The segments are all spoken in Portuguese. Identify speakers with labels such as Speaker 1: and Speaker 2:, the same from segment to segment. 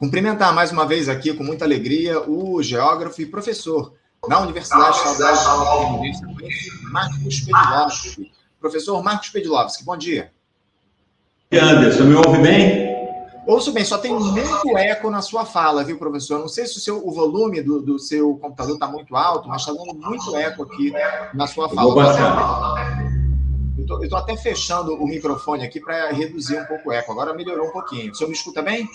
Speaker 1: Cumprimentar mais uma vez aqui, com muita alegria, o geógrafo e professor da Universidade Estadual de Marcos Pedilowski. Professor Marcos Pedilowski, bom dia.
Speaker 2: Anderson, me ouve bem?
Speaker 1: Ouço bem, só tem muito eco na sua fala, viu, professor? Não sei se o volume do seu computador está muito alto, mas está dando muito eco aqui na sua fala. Eu estou até fechando o microfone aqui para reduzir um pouco o eco. Agora melhorou um pouquinho. O senhor me escuta bem?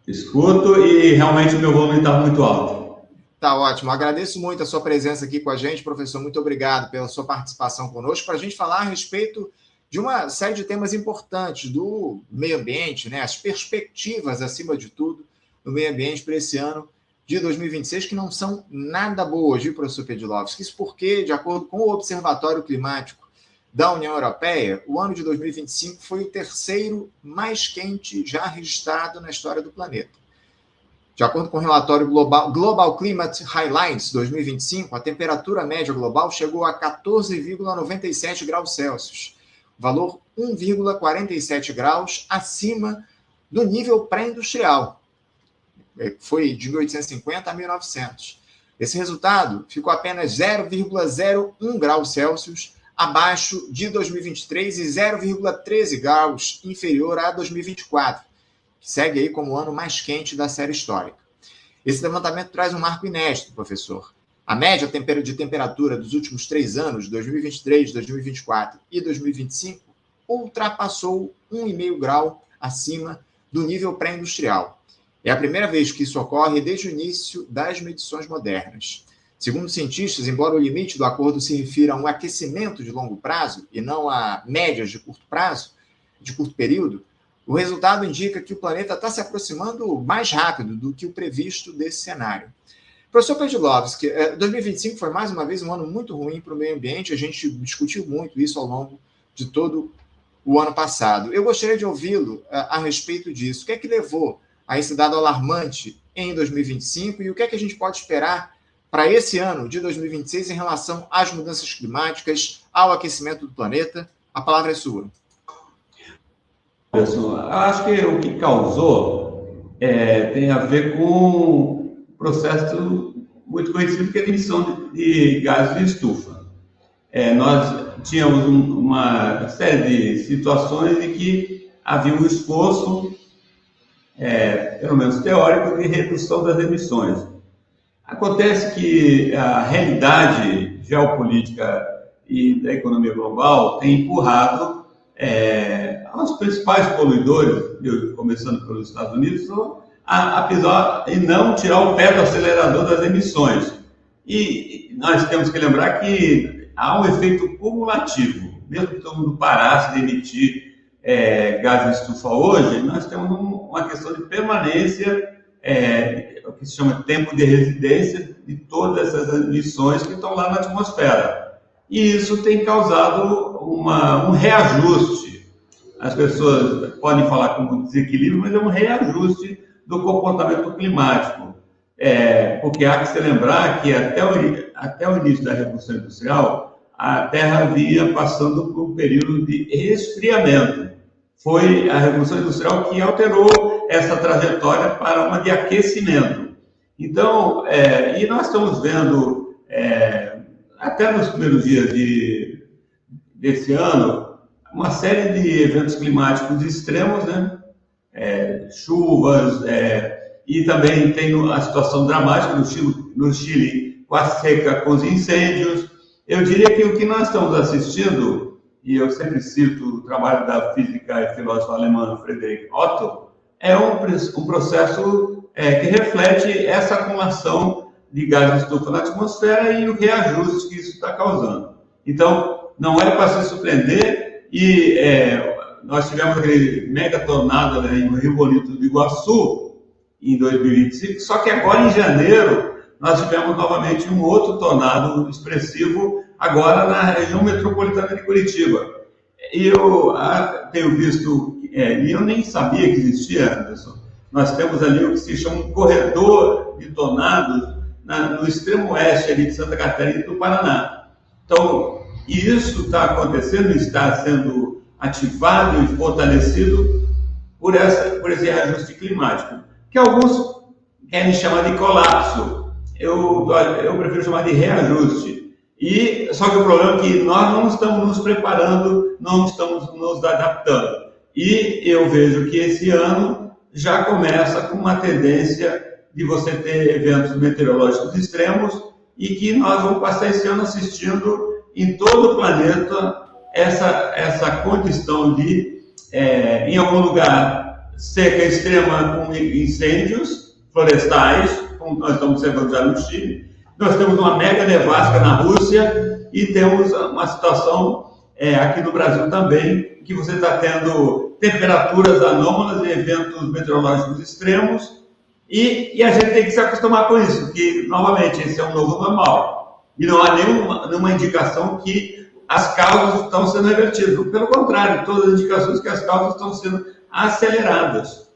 Speaker 2: Escuto e realmente o meu volume está muito alto.
Speaker 1: Tá ótimo. Agradeço muito a sua presença aqui com a gente, professor. Muito obrigado pela sua participação conosco para a gente falar a respeito de uma série de temas importantes do meio ambiente, né? As perspectivas, acima de tudo, do meio ambiente para esse ano de 2026, que não são nada boas, viu, professor Pedilowski? Isso porque, de acordo com o Observatório Climático da União Europeia, o ano de 2025 foi o terceiro mais quente já registrado na história do planeta. De acordo com o relatório Global Climate Highlights 2025, a temperatura média global chegou a 14,97 graus Celsius, valor 1,47 graus acima do nível pré-industrial. Foi de 1850 a 1900. Esse resultado ficou apenas 0,01 graus Celsius abaixo de 2023 e 0,13 graus inferior a 2024, que segue aí como o ano mais quente da série histórica. Esse levantamento traz um marco inédito, professor. A média de temperatura dos últimos 3 anos, 2023, 2024 e 2025, ultrapassou 1,5 grau acima do nível pré-industrial. É a primeira vez que isso ocorre desde o início das medições modernas. Segundo cientistas, embora o limite do acordo se refira a um aquecimento de longo prazo e não a médias de curto prazo, de curto período, o resultado indica que o planeta está se aproximando mais rápido do que o previsto desse cenário. Professor Pedilowski, 2025 foi mais uma vez um ano muito ruim para o meio ambiente, a gente discutiu muito isso ao longo de todo o ano passado. Eu gostaria de ouvi-lo a respeito disso. O que é que levou a esse dado alarmante em 2025 e o que é que a gente pode esperar para esse ano de 2026 em relação às mudanças climáticas, ao aquecimento do planeta? A palavra é sua.
Speaker 2: Pessoal, acho que o que causou tem a ver com um processo muito conhecido que é a emissão de gases de estufa. Nós tínhamos uma série de situações em que havia um esforço, pelo menos teórico, de redução das emissões. Acontece que a realidade geopolítica e da economia global tem empurrado os principais poluidores, começando pelos Estados Unidos, a pisar e não tirar o pé do acelerador das emissões. E nós temos que lembrar que há um efeito cumulativo. Mesmo que todo mundo parasse de emitir gás de estufa hoje, nós temos uma questão de permanência, o que se chama tempo de residência de todas essas emissões que estão lá na atmosfera. E isso tem causado um reajuste. As pessoas podem falar como desequilíbrio, mas é um reajuste do comportamento climático. Porque há que se lembrar que até o início da Revolução Industrial, a Terra vinha passando por um período de resfriamento. Foi a Revolução Industrial que alterou essa trajetória para uma de aquecimento. Então, e nós estamos vendo, até nos primeiros dias desse ano, uma série de eventos climáticos extremos, né? Chuvas, e também tem a situação dramática no Chile, com a seca, com os incêndios. Eu diria que o que nós estamos assistindo, e eu sempre cito o trabalho da física e filósofa alemã Friedrich Otto, é um processo que reflete essa acumulação de gás de estufa na atmosfera e o reajuste que isso está causando. Então, não é para se surpreender, e nós tivemos aquele mega tornado no Rio Bonito do Iguaçu em 2025, só que agora em janeiro nós tivemos novamente um outro tornado expressivo, agora na região metropolitana de Curitiba. E eu tenho visto, e eu nem sabia que existia, Anderson, nós temos ali o que se chama um corredor de tornados no extremo oeste ali de Santa Catarina e do Paraná. Então, e isso está acontecendo, está sendo ativado e fortalecido por esse reajuste climático, que alguns querem chamar de colapso. Eu prefiro chamar de reajuste. Só que o problema é que nós não estamos nos preparando, não estamos nos adaptando. E eu vejo que esse ano já começa com uma tendência de você ter eventos meteorológicos extremos e que nós vamos passar esse ano assistindo em todo o planeta essa condição de, em algum lugar, seca extrema com incêndios florestais, como nós estamos observando já no Chile. Nós temos uma mega nevasca na Rússia e temos uma situação aqui no Brasil também, que você está tendo temperaturas anômalas e eventos meteorológicos extremos, e a gente tem que se acostumar com isso, que, novamente, esse é um novo normal. E não há nenhuma indicação que as causas estão sendo revertidas. Pelo contrário, todas as indicações que as causas estão sendo aceleradas.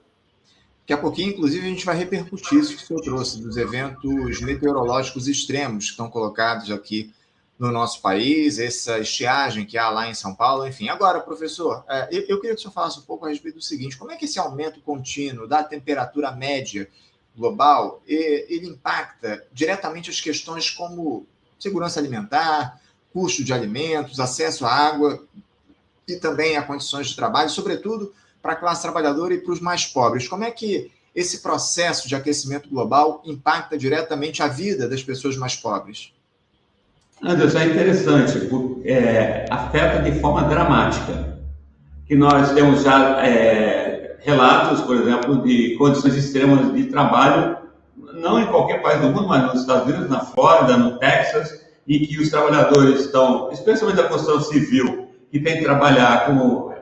Speaker 1: Daqui a pouquinho, inclusive, a gente vai repercutir isso que o senhor trouxe, dos eventos meteorológicos extremos que estão colocados aqui no nosso país, essa estiagem que há lá em São Paulo, enfim. Agora, professor, eu queria que o senhor falasse um pouco a respeito do seguinte: como é que esse aumento contínuo da temperatura média global, ele impacta diretamente as questões como segurança alimentar, custo de alimentos, acesso à água e também a condições de trabalho, sobretudo para a classe trabalhadora e para os mais pobres? Como é que esse processo de aquecimento global impacta diretamente a vida das pessoas mais pobres?
Speaker 2: Anderson, é interessante, porque afeta de forma dramática. Que nós temos já relatos, por exemplo, de condições extremas de trabalho, não em qualquer país do mundo, mas nos Estados Unidos, na Flórida, no Texas, em que os trabalhadores estão, especialmente da construção civil, que tem que trabalhar com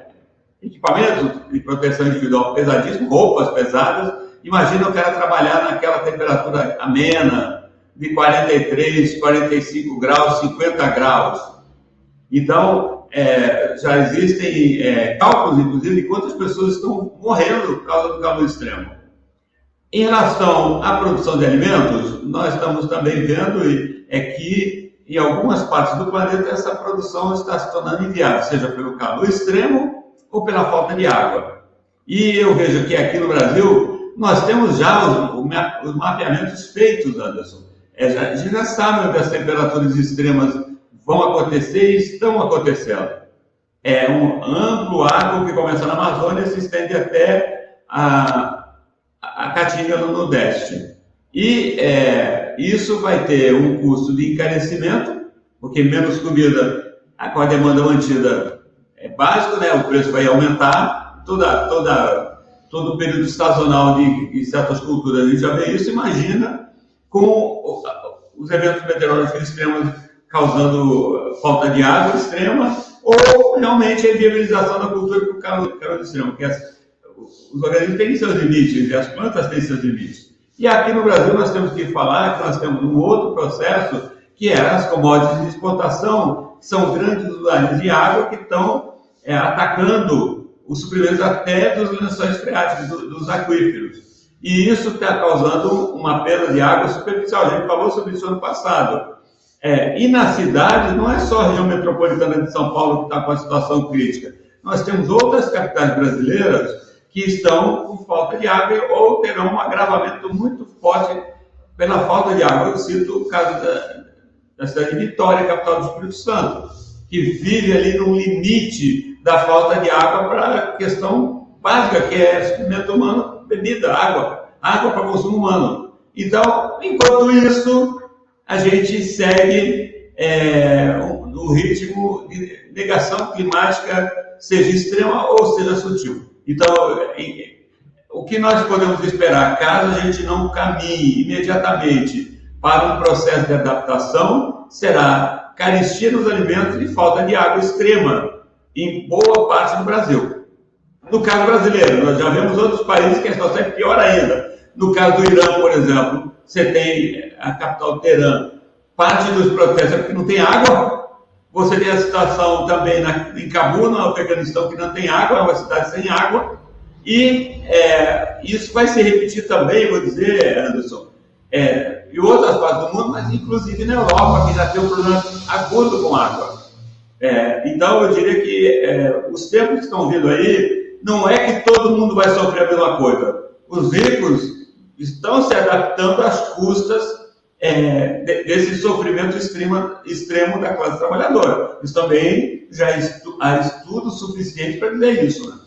Speaker 2: equipamentos de proteção individual pesadíssimos, roupas pesadas. Imagina o cara trabalhar naquela temperatura amena, de 43, 45 graus, 50 graus. Então, já existem cálculos, inclusive, de quantas pessoas estão morrendo por causa do calor extremo. Em relação à produção de alimentos, nós estamos também vendo que, em algumas partes do planeta, essa produção está se tornando inviável, seja pelo calor extremo ou pela falta de água. E eu vejo que aqui no Brasil, nós temos já os mapeamentos feitos, Anderson. A gente já sabe onde as temperaturas extremas vão acontecer e estão acontecendo. É um amplo arco que começa na Amazônia e se estende até a Caatinga no Nordeste. E isso vai ter um custo de encarecimento, porque menos comida com a demanda mantida é básico, né? O preço vai aumentar. Todo o período estacional de certas culturas a gente já vê isso. Imagina com os eventos meteorológicos extremos causando falta de água extrema, ou realmente a inviabilização da cultura por calor extremo, porque os organismos têm seus limites e as plantas têm seus limites. E aqui no Brasil nós temos que falar que nós temos um outro processo, que é as commodities de exportação, que são grandes usuários de água que estão atacando os suprimentos até dos lençóis freáticos, dos aquíferos. E isso está causando uma perda de água superficial. A gente falou sobre isso ano passado. E na cidade, não é só a região metropolitana de São Paulo que está com a situação crítica. Nós temos outras capitais brasileiras que estão com falta de água ou terão um agravamento muito forte pela falta de água. Eu cito o caso da cidade de Vitória, capital do Espírito Santo, que vive ali no limite da falta de água para a questão básica, que é suprimento humano, bebida, água para consumo humano. Então, enquanto isso, a gente segue no ritmo de negação climática, seja extrema ou seja sutil. Então, o que nós podemos esperar, caso a gente não caminhe imediatamente para um processo de adaptação, será carestia nos alimentos e falta de água extrema em boa parte do Brasil. No caso brasileiro, nós já vemos outros países que a situação é pior ainda. No caso do Irã, por exemplo, você tem a capital Teherã, parte dos protestos é porque não tem água. Você tem a situação também em Cabul, no Afeganistão, que não tem água, é uma cidade sem água. E isso vai se repetir também, vou dizer, Anderson, em outras partes do mundo, mas inclusive na Europa, que já tem um problema agudo com água. Então, eu diria que os tempos que estão vindo aí não é que todo mundo vai sofrer a mesma coisa. Os ricos estão se adaptando às custas desse sofrimento extremo da classe trabalhadora. Isso também já há estudo suficiente para dizer isso, né?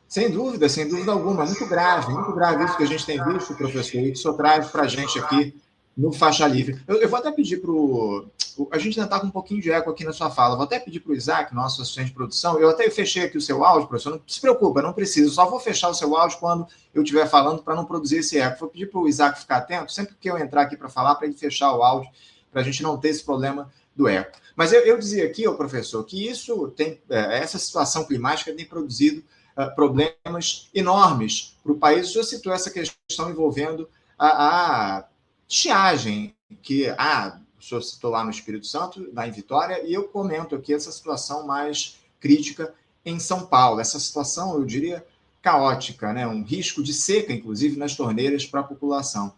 Speaker 1: Sem dúvida alguma. Muito grave isso que a gente tem visto, professor, e que o senhor traz para a gente aqui no Faixa Livre. Eu vou até pedir para o... A gente ainda está com um pouquinho de eco aqui na sua fala. Vou até pedir para o Isaac, nosso assistente de produção. Eu até fechei aqui o seu áudio, professor. Não se preocupa, não precisa. Eu só vou fechar o seu áudio quando eu estiver falando para não produzir esse eco. Vou pedir para o Isaac ficar atento, sempre que eu entrar aqui para falar, para ele fechar o áudio, para a gente não ter esse problema do eco. Mas eu dizia aqui, professor, que isso tem... essa situação climática tem produzido problemas enormes para o país. O senhor citou essa questão envolvendo a estiagem, que o senhor citou lá no Espírito Santo, lá em Vitória, e eu comento aqui essa situação mais crítica em São Paulo. Essa situação, eu diria, caótica, né? Um risco de seca, inclusive, nas torneiras para a população.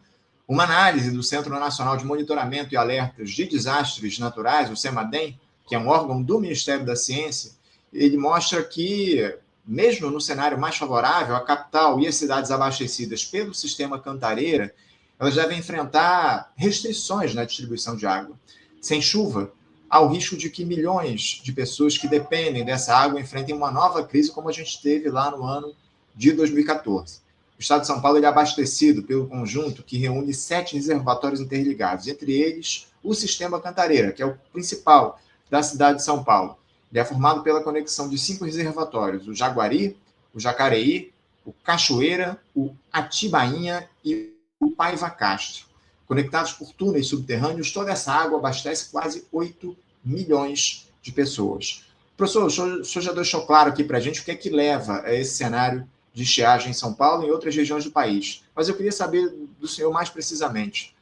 Speaker 1: Uma análise do Centro Nacional de Monitoramento e Alertas de Desastres Naturais, o CEMADEM, que é um órgão do Ministério da Ciência, ele mostra que, mesmo no cenário mais favorável, a capital e as cidades abastecidas pelo sistema Cantareira, elas devem enfrentar restrições na distribuição de água. Sem chuva, há o risco de que milhões de pessoas que dependem dessa água enfrentem uma nova crise, como a gente teve lá no ano de 2014. O estado de São Paulo é abastecido pelo conjunto que reúne 7 reservatórios interligados, entre eles o sistema Cantareira, que é o principal da cidade de São Paulo. Ele é formado pela conexão de 5 reservatórios, o Jaguari, o Jacareí, o Cachoeira, o Atibainha e o Paiva Castro. Conectados por túneis subterrâneos, toda essa água abastece quase 8 milhões de pessoas. Professor, o senhor já deixou claro aqui para a gente o que é que leva a esse cenário de estiagem em São Paulo e em outras regiões do país. Mas eu queria saber do senhor mais precisamente.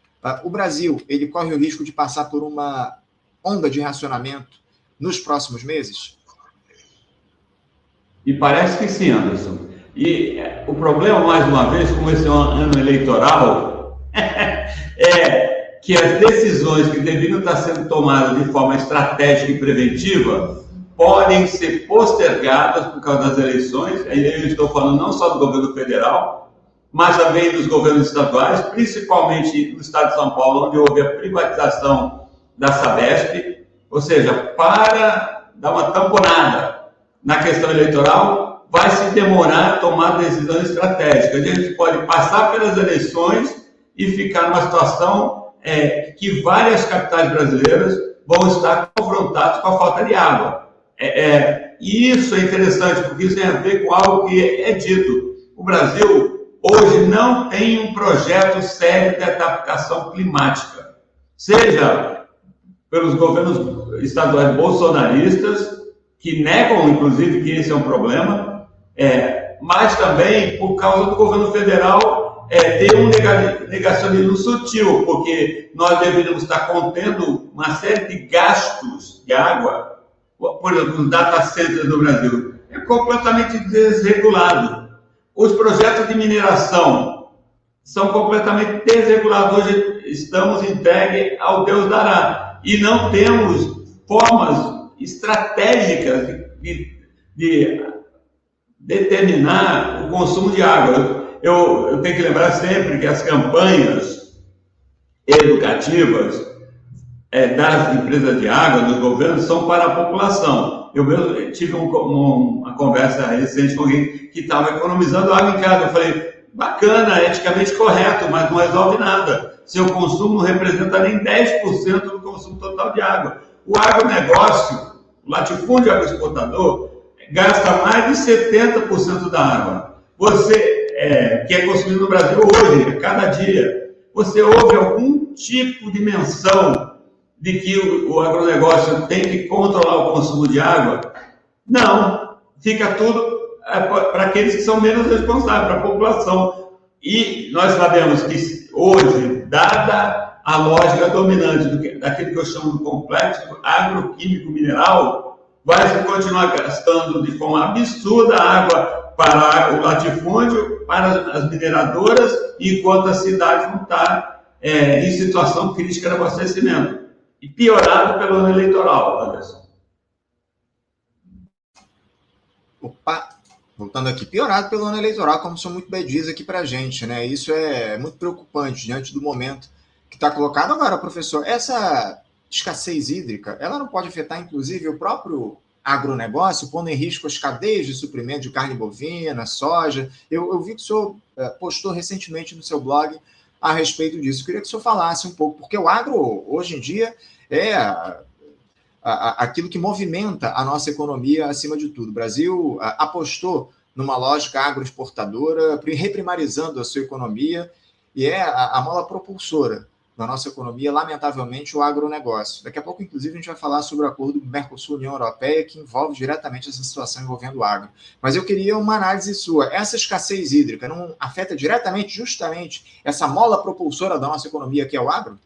Speaker 1: O Brasil, ele corre o risco de passar por uma onda de racionamento nos próximos meses?
Speaker 2: E parece que sim, Anderson. E o problema, mais uma vez, como esse é um ano eleitoral, é que as decisões que deveriam estar sendo tomadas de forma estratégica e preventiva podem ser postergadas por causa das eleições. Aí eu estou falando não só do governo federal, mas também dos governos estaduais, principalmente no estado de São Paulo, onde houve a privatização da Sabesp, ou seja, para dar uma tamponada na questão eleitoral, vai se demorar a tomar decisões estratégicas. A gente pode passar pelas eleições e ficar numa situação que várias capitais brasileiras vão estar confrontadas com a falta de água. E isso é interessante, porque isso tem a ver com algo que é dito. O Brasil hoje não tem um projeto sério de adaptação climática, seja pelos governos estaduais bolsonaristas, que negam, inclusive, que esse é um problema, mas também por causa do governo federal ter um negacionismo sutil, porque nós deveríamos estar contendo uma série de gastos de água. Por exemplo, os data centers do Brasil é completamente desregulado. Os projetos de mineração são completamente desregulados. Hoje estamos entregues ao Deus dará. E não temos formas estratégicas de determinar o consumo de água. Eu tenho que lembrar sempre que as campanhas educativas das empresas de água, dos governos, são para a população. Eu mesmo tive uma conversa recente com alguém que estava economizando água em casa. Eu falei, bacana, eticamente correto, mas não resolve nada. Seu consumo não representa nem 10% do consumo total de água. O agronegócio, o latifúndio agroexportador, gasta mais de 70% da água. Você, que é consumido no Brasil hoje, a cada dia, você ouve algum tipo de menção de que o agronegócio tem que controlar o consumo de água? Não, fica tudo para aqueles que são menos responsáveis, para a população. E nós sabemos que hoje, dada a lógica dominante daquilo que eu chamo de complexo agroquímico mineral, vai se continuar gastando de forma absurda água para o latifúndio, para as mineradoras, enquanto a cidade não está em situação crítica de abastecimento. E piorado pelo ano eleitoral, Anderson.
Speaker 1: Opa, Voltando aqui, piorado pelo ano eleitoral, como o senhor muito bem diz aqui para a gente, né? Isso é muito preocupante diante do momento que está colocado. Agora, professor, essa escassez hídrica, ela não pode afetar, inclusive, o próprio agronegócio, pondo em risco as cadeias de suprimento de carne bovina, soja. Eu vi que o senhor postou recentemente no seu blog a respeito disso. Eu queria que o senhor falasse um pouco, porque o agro, hoje em dia, é aquilo que movimenta a nossa economia acima de tudo. O Brasil apostou numa lógica agroexportadora, reprimarizando a sua economia, e é a mola propulsora da nossa economia, lamentavelmente, o agronegócio. Daqui a pouco, inclusive, a gente vai falar sobre o acordo Mercosul-União Europeia, que envolve diretamente essa situação envolvendo o agro. Mas eu queria uma análise sua. Essa escassez hídrica não afeta diretamente, justamente, essa mola propulsora da nossa economia, que é o agro?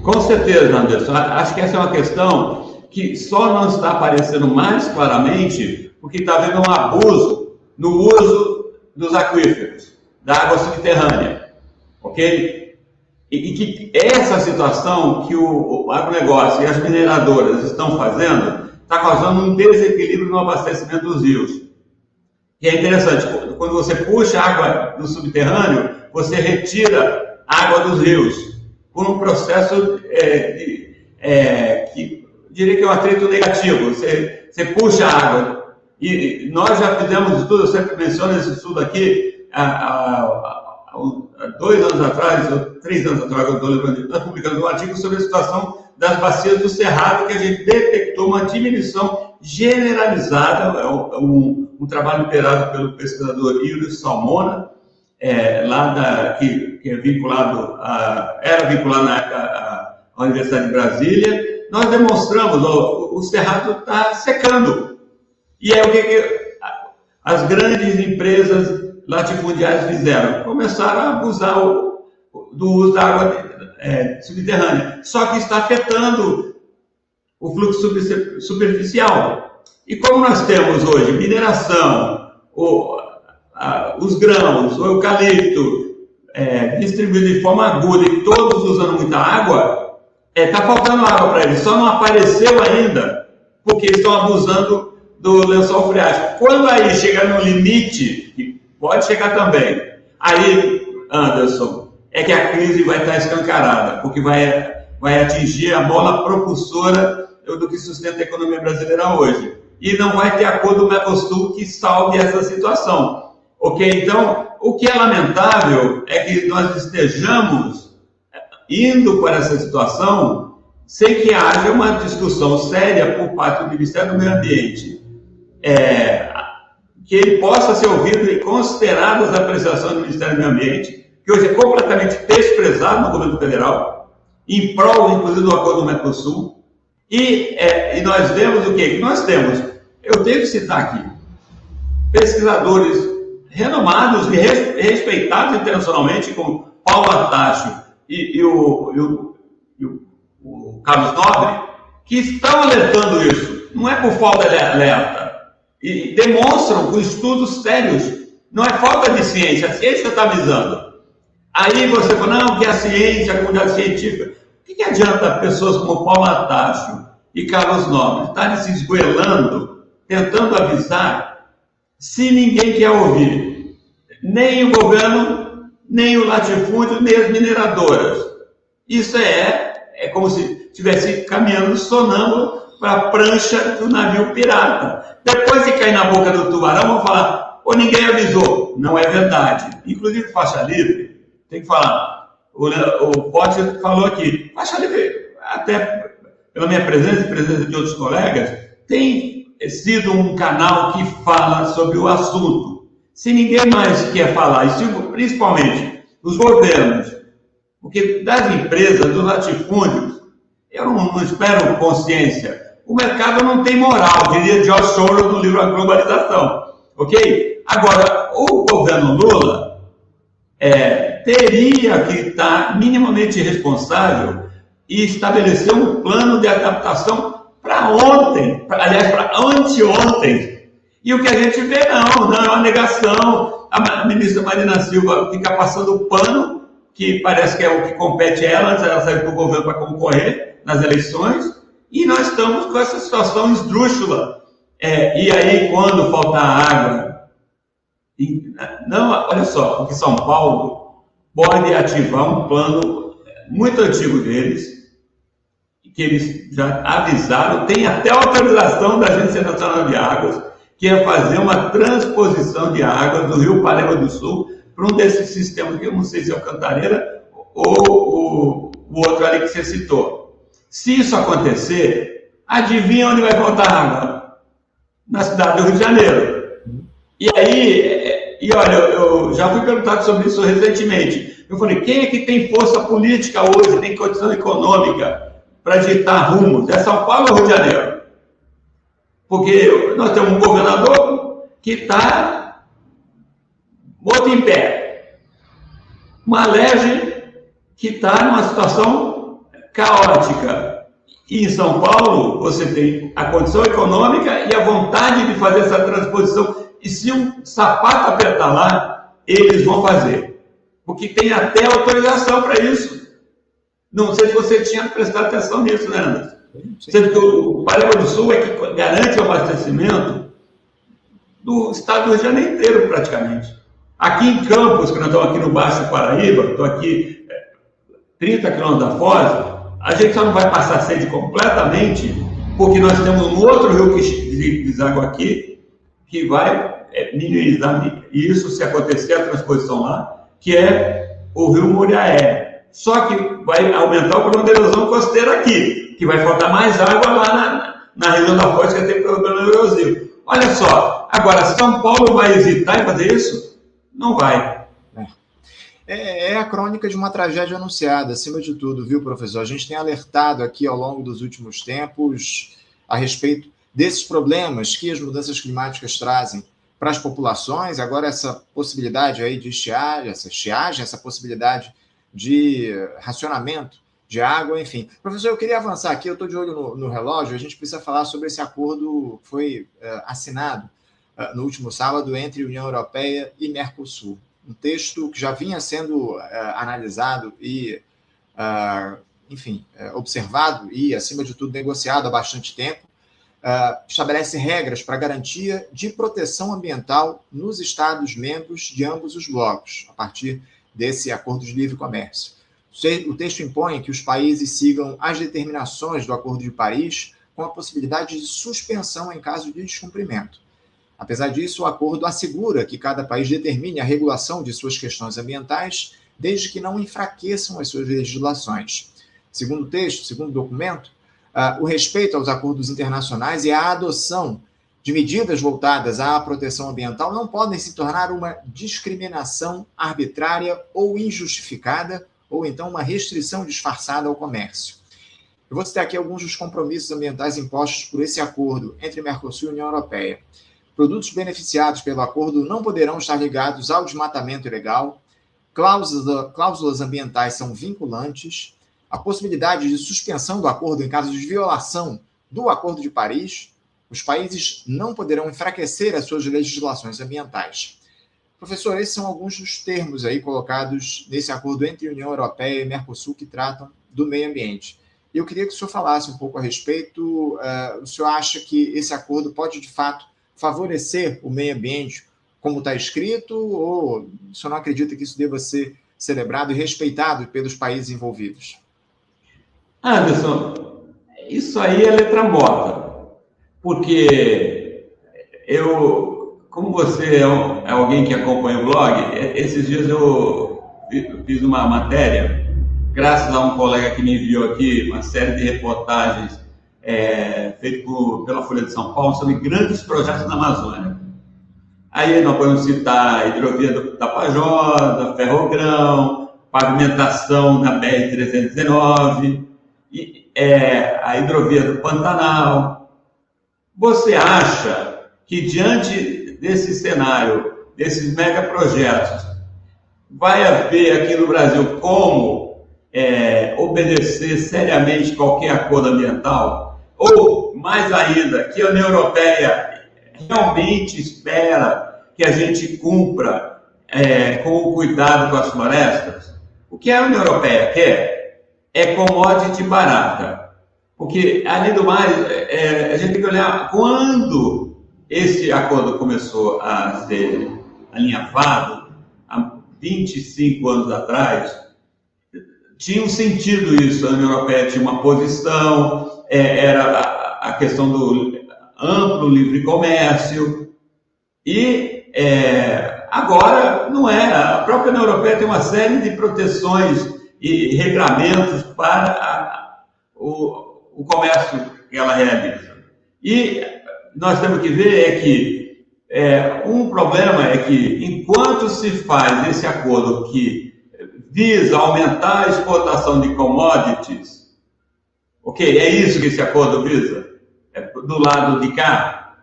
Speaker 2: Com certeza, Anderson. Acho que essa é uma questão que só não está aparecendo mais claramente porque está havendo um abuso no uso dos aquíferos, da água subterrânea, ok? E que essa situação que o agronegócio e as mineradoras estão fazendo está causando um desequilíbrio no abastecimento dos rios. E é interessante, quando você puxa água do subterrâneo, você retira água dos rios, por um processo que diria que é um atrito negativo. Você puxa a água. E nós já fizemos estudo, eu sempre menciono esse estudo aqui, há 2 anos atrás, ou 3 anos atrás, eu estou lembrando, nós publicamos um artigo sobre a situação das bacias do Cerrado, que a gente detectou uma diminuição generalizada, um trabalho liderado pelo pesquisador Yuri Salmona, que é vinculado era vinculado na época à Universidade de Brasília. Nós demonstramos, o Cerrado está secando. E é o que as grandes empresas latifundiárias fizeram? Começaram a abusar do uso da água subterrânea. Só que está afetando o fluxo superficial. E como nós temos hoje mineração, os grãos, o eucalipto distribuído de forma aguda e todos usando muita água, está faltando água para eles. Só não apareceu ainda porque eles estão abusando do lençol freático. Quando aí chegar no limite, que pode chegar também, aí, Anderson, é que a crise vai estar escancarada, porque vai atingir a mola propulsora do que sustenta a economia brasileira hoje. E não vai ter acordo Mercosul que salve essa situação. Ok? Então, o que é lamentável é que nós estejamos indo para essa situação sem que haja uma discussão séria por parte do Ministério do Meio Ambiente, que ele possa ser ouvido e considerado as apreciações do Ministério do Meio Ambiente, que hoje é completamente desprezado no governo federal, em prol, inclusive, do acordo do Mercosul. E nós vemos o quê? Nós temos, eu tenho que citar aqui, pesquisadores renomados e respeitados internacionalmente, como Paulo Artacho e o Carlos Nobre, que estão alertando isso. Não é por falta de alerta. E demonstram com estudos sérios. Não é falta de ciência, a ciência está avisando. Aí você fala, não, que a ciência, a comunidade científica. O que adianta pessoas como Paulo Artacho e Carlos Nobre estarem se esgoelando, tentando avisar, se ninguém quer ouvir? Nem o governo, nem o latifúndio, nem as mineradoras. Isso é como se estivesse caminhando sonâmbulo para a prancha do navio pirata. Depois de cair na boca do tubarão, vão falar, ninguém avisou. Não é verdade. Inclusive, faixa livre, tem que falar. O Potter falou aqui, faixa livre, até pela minha presença e presença de outros colegas, tem sido um canal que fala sobre o assunto. Se ninguém mais quer falar, e principalmente os governos, porque das empresas, dos latifúndios, eu não espero consciência. O mercado não tem moral, diria George Soros no livro A Globalização. Ok? Agora, o governo Lula teria que estar minimamente responsável e estabelecer um plano de adaptação para ontem, aliás, para anteontem. E o que a gente vê, não é uma negação. A ministra Marina Silva fica passando o pano, que parece que é o que compete a ela saiu para o governo para concorrer nas eleições, e nós estamos com essa situação esdrúxula E aí, quando faltar água, não, olha só, porque São Paulo pode ativar um plano muito antigo deles, que eles já avisaram, tem até autorização da Agência Nacional de Águas, que é fazer uma transposição de águas do Rio Paraíba do Sul para um desses sistemas, que eu não sei se é o Cantareira ou o outro ali que você citou. Se isso acontecer, adivinha onde vai faltar água? Na cidade do Rio de Janeiro. E aí, olha, eu já fui perguntado sobre isso recentemente. Eu falei, quem é que tem força política hoje, tem condição econômica para ditar rumos? É São Paulo ou Rio de Janeiro? Porque nós temos um governador que está morto em pé. Uma LERJ que está numa situação caótica. E em São Paulo, você tem a condição econômica e a vontade de fazer essa transposição. E se um sapato apertar lá, eles vão fazer. Porque tem até autorização para isso. Não sei se você tinha prestado atenção nisso, né, Anderson? Sendo que o Paraíba do Sul é que garante o abastecimento do estado do Rio de Janeiro inteiro, praticamente. Aqui em Campos, que nós estamos aqui no Baixo Paraíba, estou aqui 30 quilômetros da Foz, a gente só não vai passar sede completamente, porque nós temos um outro rio que deságua aqui, que vai minimizar isso se acontecer a transposição lá, que é o rio Muriaé. Só que vai aumentar o problema da erosão costeira aqui, que vai faltar mais água lá na região da Foz, que tem problema erosivo. Olha só, agora, São Paulo vai hesitar em fazer isso? Não vai.
Speaker 1: É a crônica de uma tragédia anunciada, acima de tudo, viu, professor? A gente tem alertado aqui ao longo dos últimos tempos a respeito desses problemas que as mudanças climáticas trazem para as populações. Agora, essa possibilidade aí de estiagem, essa possibilidade de racionamento de água, enfim. Professor, eu queria avançar aqui, eu estou de olho no relógio, a gente precisa falar sobre esse acordo que foi assinado no último sábado entre União Europeia e Mercosul. Um texto que já vinha sendo analisado e, observado e, acima de tudo, negociado há bastante tempo, estabelece regras para garantia de proteção ambiental nos Estados-membros de ambos os blocos, a partir desse acordo de livre comércio. O texto impõe que os países sigam as determinações do Acordo de Paris, com a possibilidade de suspensão em caso de descumprimento. Apesar disso, o acordo assegura que cada país determine a regulação de suas questões ambientais, desde que não enfraqueçam as suas legislações. Segundo o texto, segundo o documento, o respeito aos acordos internacionais e a adoção de medidas voltadas à proteção ambiental não podem se tornar uma discriminação arbitrária ou injustificada, ou então uma restrição disfarçada ao comércio. Eu vou citar aqui alguns dos compromissos ambientais impostos por esse acordo entre Mercosul e União Europeia. Produtos beneficiados pelo acordo não poderão estar ligados ao desmatamento ilegal, cláusulas ambientais são vinculantes, a possibilidade de suspensão do acordo em caso de violação do Acordo de Paris, os países não poderão enfraquecer as suas legislações ambientais. Professor, esses são alguns dos termos aí colocados nesse acordo entre União Europeia e Mercosul que tratam do meio ambiente. Eu queria que o senhor falasse um pouco a respeito. O senhor acha que esse acordo pode, de fato, favorecer o meio ambiente como está escrito, ou o senhor não acredita que isso deva ser celebrado e respeitado pelos países envolvidos?
Speaker 2: Anderson, isso aí é letra morta, porque como você é alguém que acompanha o blog, esses dias eu fiz uma matéria, graças a um colega que me enviou aqui uma série de reportagens feito pela Folha de São Paulo sobre grandes projetos na Amazônia. Aí nós podemos citar a hidrovia do Tapajós, Ferrogrão, pavimentação na BR-319, a hidrovia do Pantanal. Você acha que diante desse cenário, desses megaprojetos, vai haver aqui no Brasil como obedecer seriamente qualquer acordo ambiental? Ou, mais ainda, que a União Europeia realmente espera que a gente cumpra com o cuidado com as florestas? O que a União Europeia quer é commodity barata. Porque, além do mais, a gente tem que olhar quando esse acordo começou a ser alinhavado há 25 anos atrás, tinha um sentido isso. A União Europeia tinha uma posição, era a questão do amplo livre comércio, e agora não é. A própria União Europeia tem uma série de proteções e regramentos para o comércio que ela realiza. E nós temos que ver que um problema é que, enquanto se faz esse acordo que visa aumentar a exportação de commodities, ok, é isso que esse acordo visa, do lado de cá,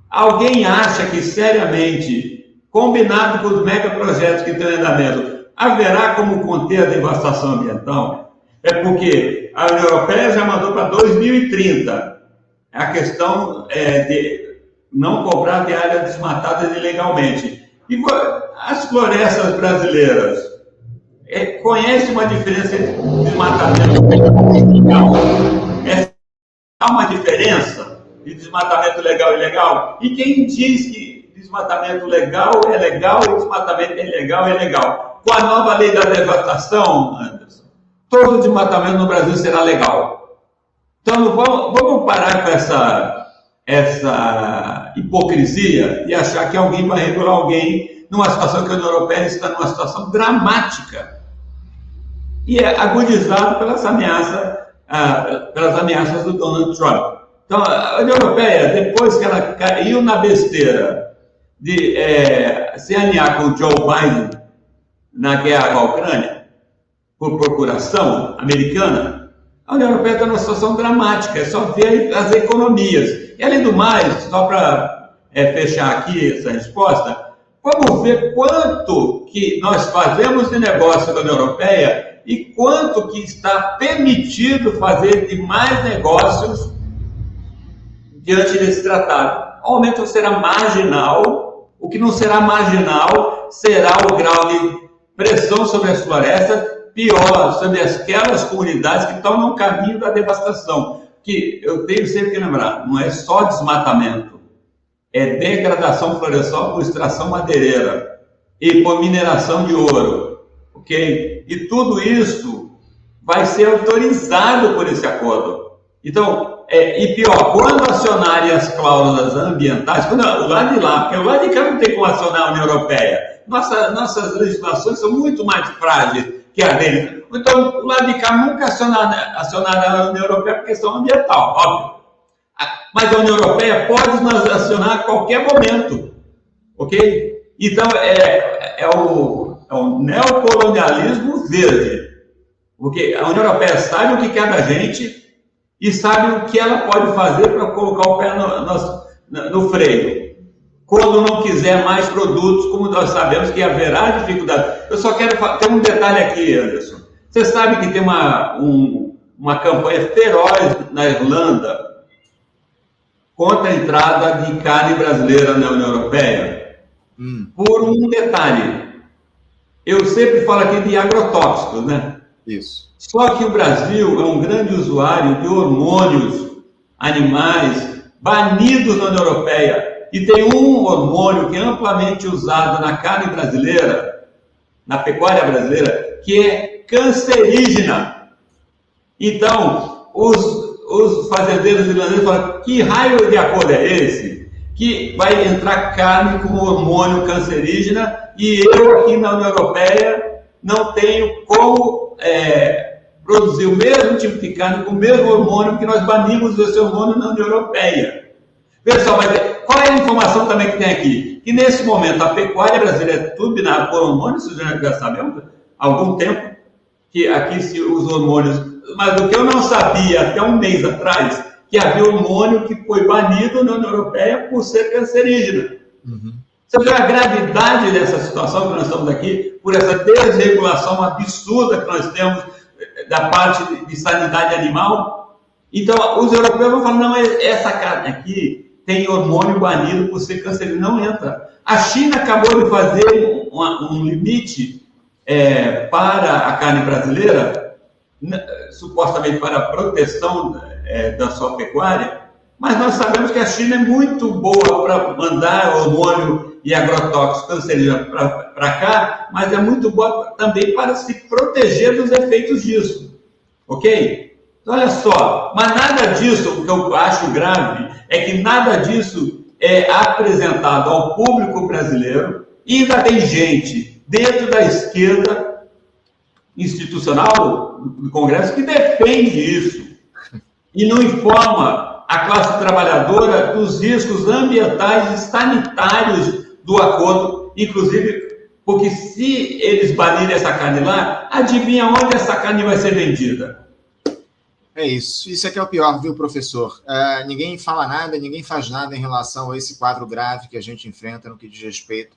Speaker 2: alguém acha que, seriamente, combinado com os megaprojetos que estão em andamento, haverá como conter a devastação ambiental? É porque a União Europeia já mandou para 2030 a questão de não cobrar de áreas desmatadas ilegalmente. E as florestas brasileiras conhecem uma diferença entre desmatamento legal? Há uma diferença de desmatamento legal e ilegal? E quem diz que desmatamento legal é legal e desmatamento ilegal é legal? Com a nova lei da devastação, Anderson, todo desmatamento no Brasil será legal. Então, vamos parar com essa hipocrisia e achar que alguém vai regular alguém numa situação que a União Europeia está numa situação dramática. E é agudizado pelas ameaças do Donald Trump. Então, a União Europeia, depois que ela caiu na besteira de se alinhar com o Joe Biden na guerra com a Ucrânia, por procuração americana, a União Europeia está numa situação dramática. É só ver as economias. E, além do mais, só para fechar aqui essa resposta, vamos ver quanto que nós fazemos de negócio com a União Europeia e quanto que está permitido fazer de mais negócios diante desse tratado. O aumento será marginal. O que não será marginal será o grau de pressão sobre as florestas, pior, sobre aquelas comunidades que estão no caminho da devastação. Que eu tenho sempre que lembrar, não é só desmatamento, é degradação florestal por extração madeireira e por mineração de ouro, ok? E tudo isso vai ser autorizado por esse acordo. Então, e pior, quando acionarem as cláusulas ambientais, quando o lado de lá, porque o lado de cá não tem como acionar a União Europeia, nossas legislações são muito mais frágeis que a dele. Então, o lado de cá nunca acionará a União Europeia por questão ambiental, óbvio. Mas a União Europeia pode nos acionar a qualquer momento, ok? Então, é o neocolonialismo verde, porque a União Europeia sabe o que quer da gente e sabe o que ela pode fazer para colocar o pé no freio. Quando não quiser mais produtos, como nós sabemos que haverá dificuldade. Eu só quero ter um detalhe aqui, Anderson. Você sabe que tem uma campanha feroz na Irlanda contra a entrada de carne brasileira na União Europeia? Por um detalhe. Eu sempre falo aqui de agrotóxicos, né?
Speaker 1: Isso.
Speaker 2: Só que o Brasil é um grande usuário de hormônios animais banidos na União Europeia. E tem um hormônio que é amplamente usado na carne brasileira, na pecuária brasileira, que é cancerígena. Então, os fazendeiros irlandeses falam: que raio de acordo é esse? Que vai entrar carne com hormônio cancerígena e eu aqui na União Europeia não tenho como produzir o mesmo tipo de carne com o mesmo hormônio, que nós banimos esse hormônio na União Europeia. Pessoal, mas qual é a informação também que tem aqui? Que nesse momento a pecuária brasileira é turbinada por hormônios, vocês já sabemos há algum tempo que aqui se usa hormônios, mas o que eu não sabia até um mês atrás, que havia hormônio que foi banido na União Europeia por ser cancerígeno. Você vê a gravidade dessa situação que nós estamos aqui, por essa desregulação absurda que nós temos da parte de sanidade animal? Então, os europeus vão falar: não, essa carne aqui tem hormônio banido por ser cancerígeno, não entra. A China acabou de fazer um limite para a carne brasileira, supostamente para a proteção da sua pecuária, Mas nós sabemos que a China é muito boa para mandar hormônio e agrotóxicos cancerígenos para cá, mas é muito boa também para se proteger dos efeitos disso. Ok? Então, olha só, mas nada disso, o que eu acho grave, é que nada disso é apresentado ao público brasileiro e ainda tem gente dentro da esquerda institucional do Congresso que defende isso e não informa a classe trabalhadora dos riscos ambientais e sanitários do acordo, inclusive porque se eles banirem essa carne lá, adivinha onde essa carne vai ser vendida?
Speaker 1: É isso. Isso é que é o pior, viu, professor? Ninguém fala nada, ninguém faz nada em relação a esse quadro grave que a gente enfrenta no que diz respeito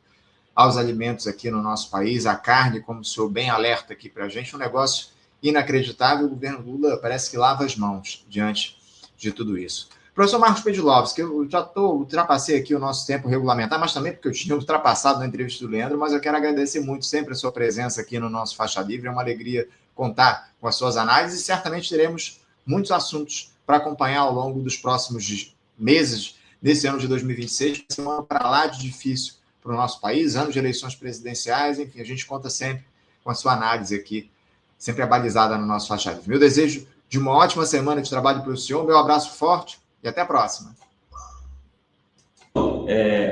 Speaker 1: aos alimentos aqui no nosso país, a carne, como o senhor bem alerta aqui para a gente, um negócio inacreditável. O governo Lula parece que lava as mãos diante de tudo isso. Professor Marcos Pedilowski, eu já ultrapassei aqui o nosso tempo regulamentar, mas também porque eu tinha ultrapassado na entrevista do Leandro, mas eu quero agradecer muito sempre a sua presença aqui no nosso Faixa Livre. É uma alegria contar com as suas análises e certamente teremos muitos assuntos para acompanhar ao longo dos próximos meses desse ano de 2026, que é um ano para lá de difícil para o nosso país, ano de eleições presidenciais, enfim, a gente conta sempre com a sua análise aqui, sempre abalizada no nosso Faixa Livre. Meu desejo de uma ótima semana de trabalho para o senhor, meu abraço forte e até a próxima.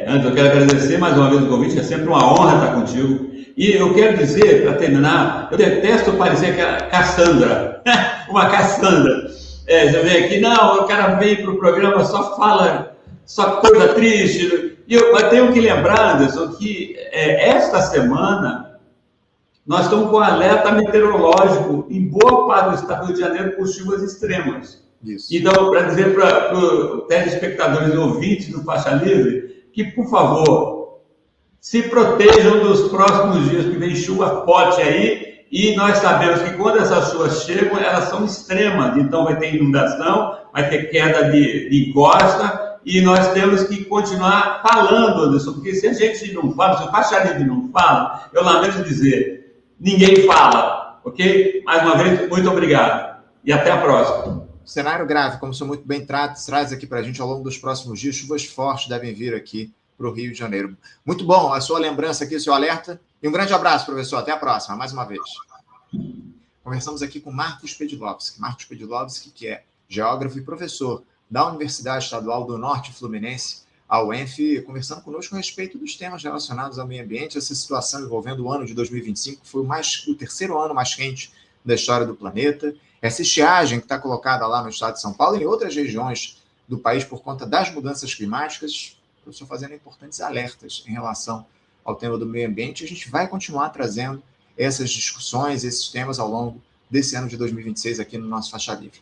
Speaker 2: Antes, eu quero agradecer mais uma vez o convite, é sempre uma honra estar contigo. E eu quero dizer, para terminar, eu detesto parecer Cassandra, uma Cassandra. Você vê aqui, não, o cara vem para o programa, só fala, só coisa triste. E eu tenho que lembrar, Anderson, que esta semana nós estamos com alerta meteorológico em boa parte do estado do Rio de Janeiro por chuvas extremas. Isso. Então, para dizer para os telespectadores e ouvintes do Faixa Livre, que, por favor, se protejam dos próximos dias, que vem chuva forte aí, e nós sabemos que quando essas chuvas chegam, elas são extremas, então vai ter inundação, vai ter queda de encosta, e nós temos que continuar falando disso, porque se a gente não fala, se o Faixa Livre não fala, eu lamento dizer, ninguém fala, ok? Mais uma vez, muito obrigado, e até a próxima.
Speaker 1: Cenário grave, como o senhor muito bem traz aqui para a gente ao longo dos próximos dias, chuvas fortes devem vir aqui para o Rio de Janeiro. Muito bom a sua lembrança aqui, o seu alerta. E um grande abraço, professor. Até a próxima, mais uma vez. Conversamos aqui com Marcos Pedilowski. Marcos Pedilowski, que é geógrafo e professor da Universidade Estadual do Norte Fluminense, a UENF, conversando conosco a respeito dos temas relacionados ao meio ambiente. Essa situação envolvendo o ano de 2025 foi o terceiro ano mais quente da história do planeta. Essa estiagem que está colocada lá no estado de São Paulo e em outras regiões do país por conta das mudanças climáticas, o professor fazendo importantes alertas em relação ao tema do meio ambiente. A gente vai continuar trazendo essas discussões, esses temas ao longo desse ano de 2026 aqui no nosso Faixa Livre.